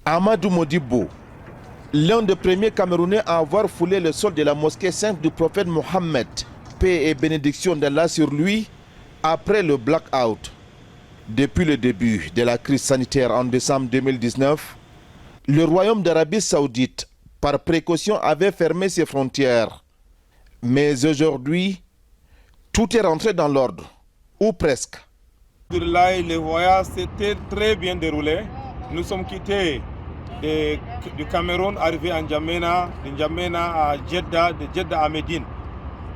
Amadou Modibo, l'un des premiers Camerounais à avoir foulé le sol de la mosquée sainte du prophète Mohammed, paix et bénédiction d'Allah sur lui, après le blackout. Depuis le début de la crise sanitaire en décembre 2019, le Royaume d'Arabie Saoudite, par précaution, avait fermé ses frontières. Mais aujourd'hui, tout est rentré dans l'ordre, ou presque. Le voyage s'était très bien déroulé. Nous sommes quittés du Cameroun, arrivés à N'Djamena, de N'Djamena à Jeddah, de Jeddah à Médine.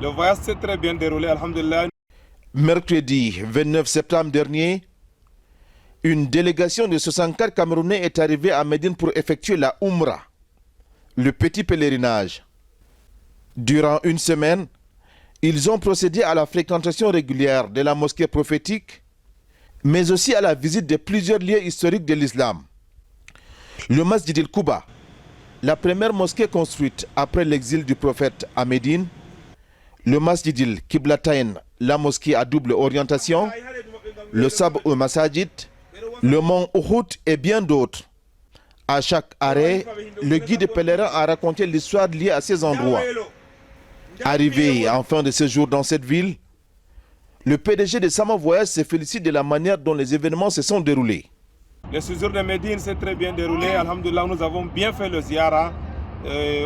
Le voyage s'est très bien déroulé, alhamdulillah. Mercredi 29 septembre dernier, une délégation de 64 Camerounais est arrivée à Médine pour effectuer la Umrah, le petit pèlerinage. Durant une semaine, ils ont procédé à la fréquentation régulière de la mosquée prophétique, mais aussi à la visite de plusieurs lieux historiques de l'islam. Le Masjid el-Kouba, la première mosquée construite après l'exil du prophète à Médine, le Masjid el-Kiblatayn, la mosquée à double orientation, le Sab' al-Masajid, le mont Uhud et bien d'autres. À chaque arrêt, le guide pèlerin a raconté l'histoire liée à ces endroits. Arrivé en fin de séjour dans cette ville, le PDG de Sama Voyage se félicite de la manière dont les événements se sont déroulés. Le séjour de Médine s'est très bien déroulé. Alhamdulillah, nous avons bien fait le ziyara.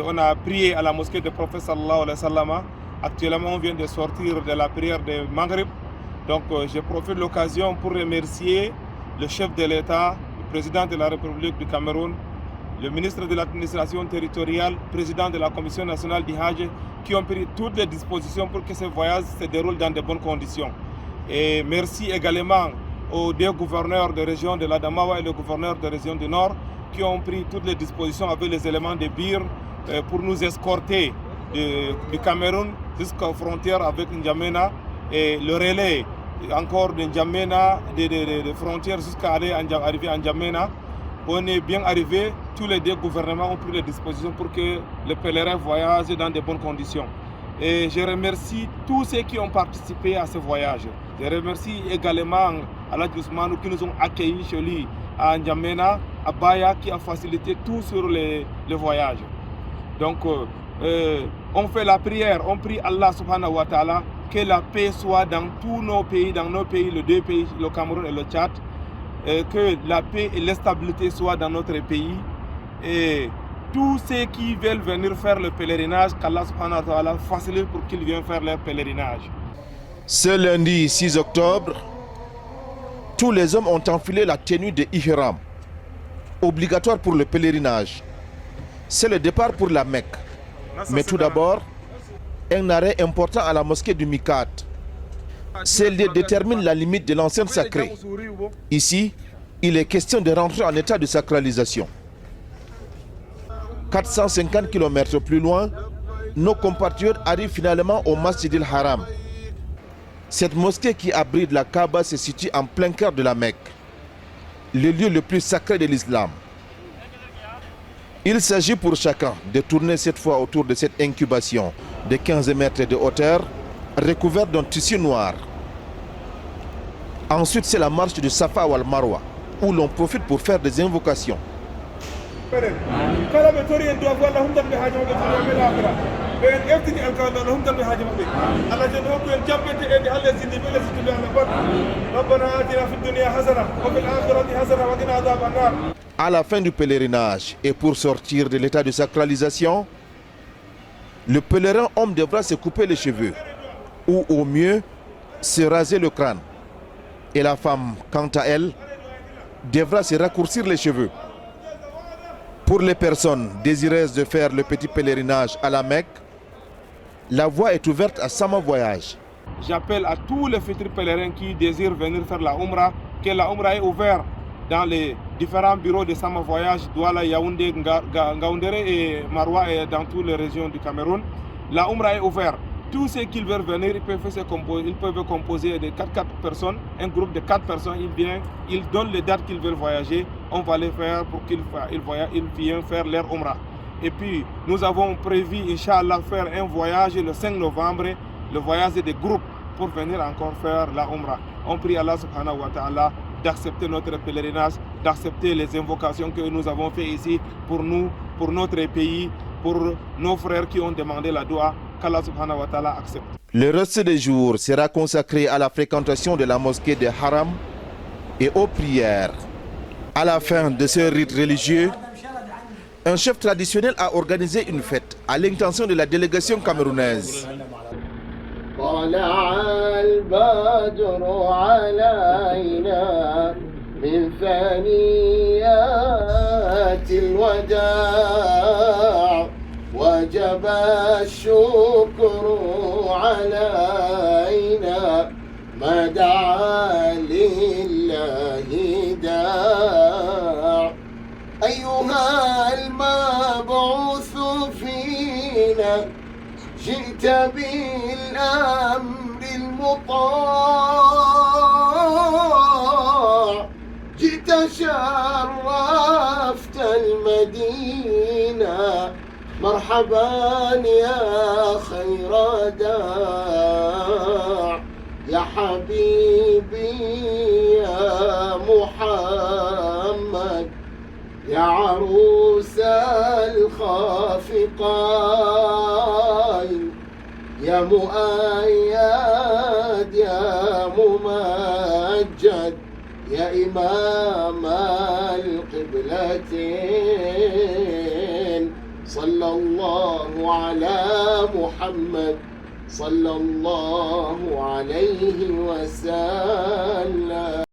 On a prié à la mosquée du prophète sallallahu alayhi wa sallam. Actuellement, on vient de sortir de la prière de Maghrib. Donc, je profite de l'occasion pour remercier le chef de l'État, le président de la République du Cameroun, le ministre de l'administration territoriale, président de la Commission nationale du Hajj, qui ont pris toutes les dispositions pour que ce voyage se déroule dans de bonnes conditions. Et merci également aux deux gouverneurs de région de l'Adamawa et le gouverneur de région du Nord, qui ont pris toutes les dispositions avec les éléments de BIR pour nous escorter du Cameroun jusqu'aux frontières avec N'Djamena et le relais encore de N'Djamena, des frontières jusqu'à arriver à N'Djamena. On est bien arrivé, tous les deux gouvernements ont pris les dispositions pour que les pèlerins voyagent dans de bonnes conditions. Et je remercie tous ceux qui ont participé à ce voyage. Je remercie également Aladji Ousmane qui nous ont accueillis chez lui à N'Djamena, à Baya, qui a facilité tout sur le voyage. Donc, on fait la prière, on prie Allah subhanahu wa ta'ala que la paix soit dans tous nos pays, les deux pays, le Cameroun et le Tchad, que la paix et la stabilité soient dans notre pays. Et tous ceux qui veulent venir faire le pèlerinage, qu'Allah subhanahu wa ta'ala facilite pour qu'ils viennent faire leur pèlerinage. Ce lundi 6 octobre, tous les hommes ont enfilé la tenue de Ihram, obligatoire pour le pèlerinage. C'est le départ pour la Mecque. Mais tout d'abord, un arrêt important à la mosquée du Mikat. Ce lieu détermine la limite de l'enceinte sacrée. Ici, il est question de rentrer en état de sacralisation. 450 km plus loin, nos compatriotes arrivent finalement au Masjid el-Haram. Cette mosquée qui abrite la Kaaba se situe en plein cœur de la Mecque, le lieu le plus sacré de l'islam. Il s'agit pour chacun de tourner cette fois autour de cette incubation de 15 mètres de hauteur, recouverte d'un tissu noir. Ensuite, c'est la marche du Safa ou al-Marwa, où l'on profite pour faire des invocations. À la fin du pèlerinage et pour sortir de l'état de sacralisation, le pèlerin homme devra se couper les cheveux ou au mieux se raser le crâne. Et la femme, quant à elle, devra se raccourcir les cheveux. Pour les personnes désireuses de faire le petit pèlerinage à la Mecque, la voie est ouverte à Sama Voyage. J'appelle à tous les futurs pèlerins qui désirent venir faire la Umrah, que la Umrah est ouverte dans les différents bureaux de Sama Voyage, Douala, Yaoundé, Ngaoundéré et Marwa et dans toutes les régions du Cameroun. La Umrah est ouverte. Tous ceux qui veulent venir, ils peuvent composer de 4 personnes, un groupe de 4 personnes, ils viennent, ils donnent les dates qu'ils veulent voyager, on va les faire pour qu'ils viennent faire leur Umrah. Et puis, nous avons prévu, Inch'Allah, faire un voyage le 5 novembre, le voyage des groupes pour venir encore faire la Umrah. On prie Allah subhanahu wa ta'ala d'accepter notre pèlerinage d'accepter les invocations que nous avons fait ici pour nous, pour notre pays, pour nos frères qui ont demandé la dua, qu'Allah subhanahu wa ta'ala accepte. Le reste des jours sera consacré à la fréquentation de la mosquée de Haram et aux prières. À la fin de ce rite religieux, un chef traditionnel a organisé une fête à l'intention de la délégation camerounaise. طلع البدر علينا من ثنيات الوداع وجب الشكر علينا ما دعا لله داع أيها المبعوث فينا جئت بالأمر المطاع جئت شرفت المدينة مرحبا يا خير داع يا حبيبي يا محمد يا عروس الخافقين يا مؤيد يا ممجد يا إمام القبلتين صلى الله على محمد صلى الله عليه وسلم.